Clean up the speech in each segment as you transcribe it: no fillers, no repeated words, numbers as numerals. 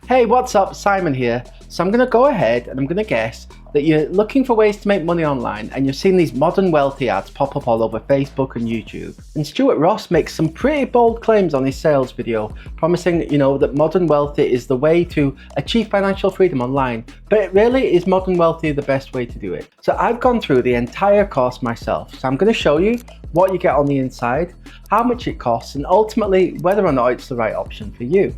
Hey, what's up? Simon here. So I'm going to go ahead and I'm going to guess that you're looking for ways to make money online and you've seen these modern wealthy ads pop up all over Facebook and YouTube. And Stuart Ross makes some pretty bold claims on his sales video, promising, that modern wealthy is the way to achieve financial freedom online. But really, is modern wealthy the best way to do it? So I've gone through the entire course myself. So I'm going to show you what you get on the inside, how much it costs, and ultimately whether or not it's the right option for you.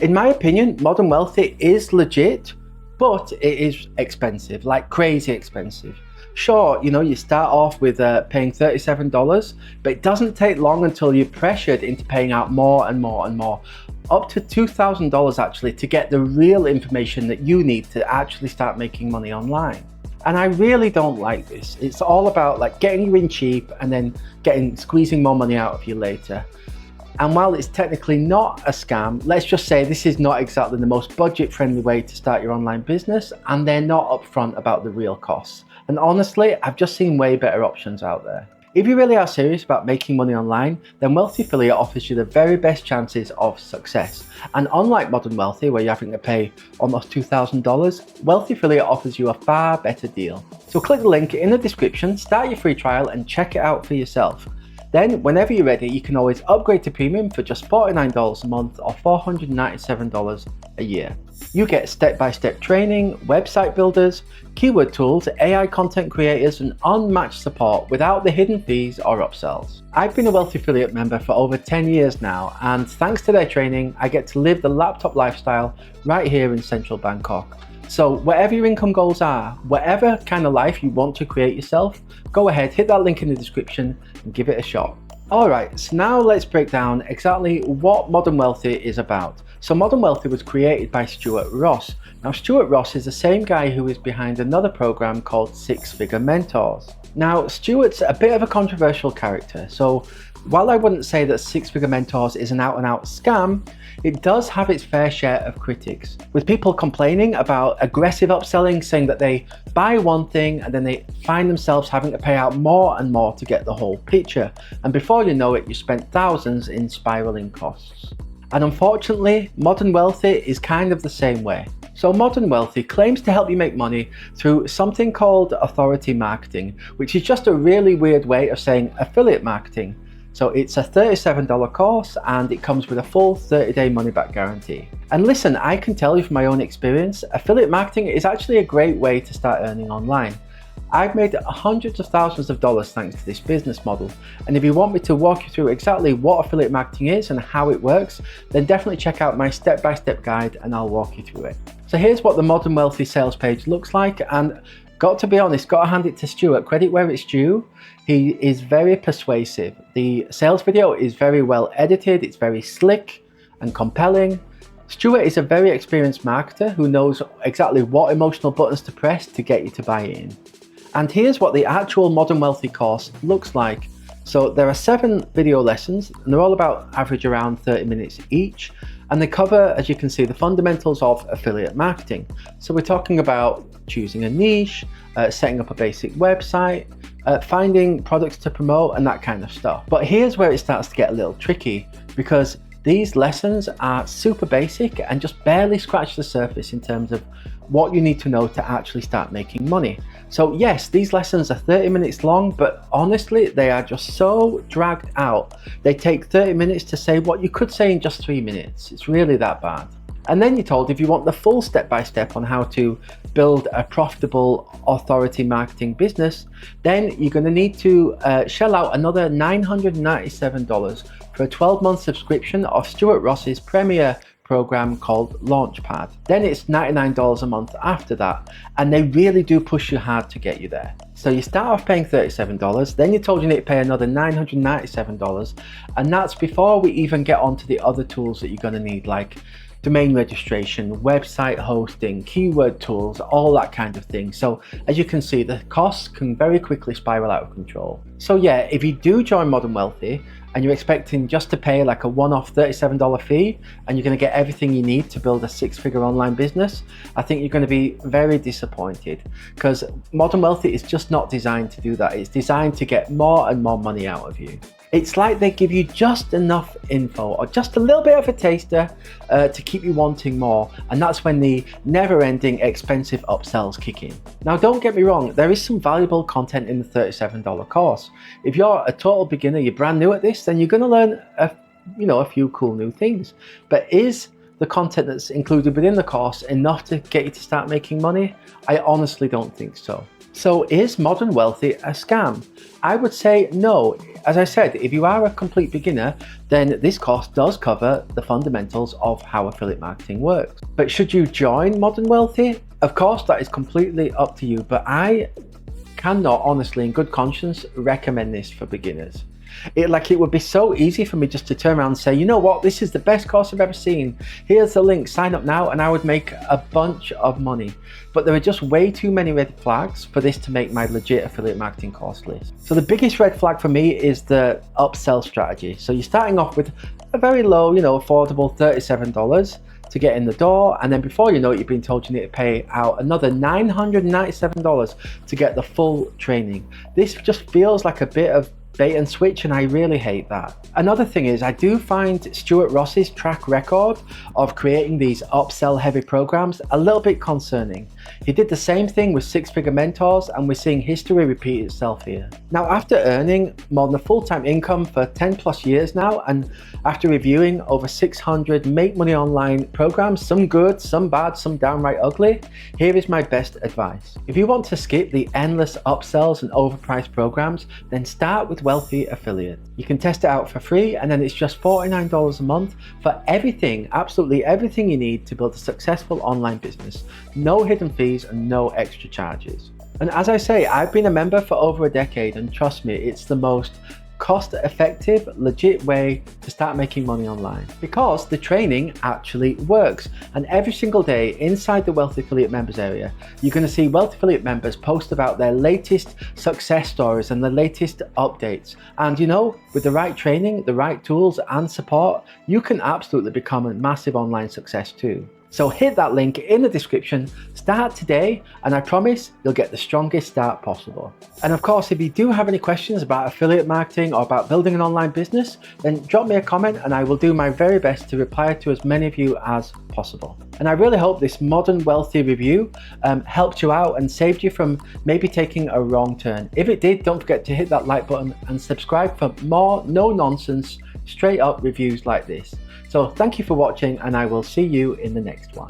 In my opinion, modern wealthy is legit, but it is expensive, like crazy expensive. Sure, you start off with paying $37, but it doesn't take long until you're pressured into paying out more and more and more, up to $2,000 actually, to get the real information that you need to actually start making money online. And I really don't like this. It's all about like getting you in cheap and then squeezing more money out of you later. And while it's technically not a scam, let's just say this is not exactly the most budget-friendly way to start your online business, and they're not upfront about the real costs. And honestly, I've just seen way better options out there. If you really are serious about making money online, then Wealthy Affiliate offers you the very best chances of success. And unlike Modern Wealthy, where you're having to pay almost $2,000, Wealthy Affiliate offers you a far better deal. So click the link in the description, start your free trial, and check it out for yourself. Then, whenever you're ready, you can always upgrade to Premium for just $49 a month or $497 a year. You get step-by-step training, website builders, keyword tools, AI content creators, and unmatched support without the hidden fees or upsells. I've been a Wealthy Affiliate member for over 10 years now, and thanks to their training, I get to live the laptop lifestyle right here in central Bangkok. So whatever your income goals are, whatever kind of life you want to create yourself, go ahead, hit that link in the description and give it a shot. Alright, so now let's break down exactly what Modern Wealthy is about. So Modern Wealthy was created by Stuart Ross. Now Stuart Ross is the same guy who is behind another program called Six Figure Mentors. Now Stuart's a bit of a controversial character, so while I wouldn't say that Six Figure Mentors is an out-and-out scam, it does have its fair share of critics, with people complaining about aggressive upselling, saying that they buy one thing and then they find themselves having to pay out more and more to get the whole picture, and before you know it, you spent thousands in spiraling costs. And unfortunately, Modern Wealthy is kind of the same way. So Modern Wealthy claims to help you make money through something called authority marketing, which is just a really weird way of saying affiliate marketing. So it's a $37 course and it comes with a full 30-day money-back guarantee. And listen, I can tell you from my own experience, affiliate marketing is actually a great way to start earning online. I've made hundreds of thousands of dollars thanks to this business model. And if you want me to walk you through exactly what affiliate marketing is and how it works, then definitely check out my step-by-step guide and I'll walk you through it. So here's what the Modern Wealthy sales page looks like, and got to be honest, got to hand it to Stuart, credit where it's due. He is very persuasive. The sales video is very well edited, it's very slick and compelling. Stuart is a very experienced marketer who knows exactly what emotional buttons to press to get you to buy in. And here's what the actual Modern Wealthy course looks like. So there are 7 video lessons and they're all about average around 30 minutes each. And they cover, as you can see, the fundamentals of affiliate marketing. So we're talking about choosing a niche, setting up a basic website, finding products to promote and that kind of stuff. But here's where it starts to get a little tricky, because these lessons are super basic and just barely scratch the surface in terms of what you need to know to actually start making money. So yes, these lessons are 30 minutes long, but honestly, they are just so dragged out. They take 30 minutes to say what you could say in just 3 minutes. It's really that bad. And then you're told if you want the full step-by-step on how to build a profitable authority marketing business, then you're going to need to shell out another $997 for a 12-month subscription of Stuart Ross's premier program called Launchpad. Then it's $99 a month after that, and they really do push you hard to get you there. So you start off paying $37, then you're told you need to pay another $997, and that's before we even get onto the other tools that you're going to need, like domain registration, website hosting, keyword tools, all that kind of thing. So as you can see, the costs can very quickly spiral out of control. So yeah, if you do join Modern Wealthy and you're expecting just to pay like a one-off $37 fee and you're going to get everything you need to build a 6-figure online business, I think you're going to be very disappointed, because Modern Wealthy is just not designed to do that. It's designed to get more and more money out of you. It's like they give you just enough info or just a little bit of a taster to keep you wanting more, and that's when the never-ending expensive upsells kick in. Now don't get me wrong, there is some valuable content in the $37 course. If you're a total beginner, you're brand new at this, then you're going to learn a few cool new things. But is the content that's included within the course enough to get you to start making money? I honestly don't think so. So is Modern Wealthy a scam? I would say no. As I said, if you are a complete beginner, then this course does cover the fundamentals of how affiliate marketing works. But should you join Modern Wealthy? Of course, that is completely up to you, but I cannot honestly in good conscience recommend this for beginners. It would be so easy for me just to turn around and say, you know what, this is the best course I've ever seen. Here's the link, sign up now, and I would make a bunch of money. But there are just way too many red flags for this to make my legit affiliate marketing course list. So the biggest red flag for me is the upsell strategy. So you're starting off with a very low, affordable $37 to get in the door, and then before you know it, you've been told you need to pay out another $997 to get the full training. This just feels like a bit of bait and switch, and I really hate that. Another thing is I do find Stuart Ross's track record of creating these upsell heavy programs a little bit concerning. He did the same thing with Six Figure Mentors, and we're seeing history repeat itself here. Now, after earning more than a full-time income for 10 plus years now, and after reviewing over 600 make money online programs, some good, some bad, some downright ugly, here is my best advice. If you want to skip the endless upsells and overpriced programs, then start with Wealthy Affiliate. You can test it out for free, and then it's just $49 a month for everything, absolutely everything you need to build a successful online business. No hidden fees and no extra charges. And as I say, I've been a member for over a decade, and trust me, it's the most cost-effective, legit way to start making money online, because the training actually works. And every single day inside the Wealthy Affiliate members area, you're going to see Wealthy Affiliate members post about their latest success stories and the latest updates. And with the right training, the right tools and support, you can absolutely become a massive online success too. So hit that link in the description, start today, and I promise you'll get the strongest start possible. And of course, if you do have any questions about affiliate marketing or about building an online business, then drop me a comment and I will do my very best to reply to as many of you as possible. And I really hope this Modern Wealthy review helped you out and saved you from maybe taking a wrong turn. If it did, don't forget to hit that like button and subscribe for more no-nonsense, straight up reviews like this. So thank you for watching, and I will see you in the next one.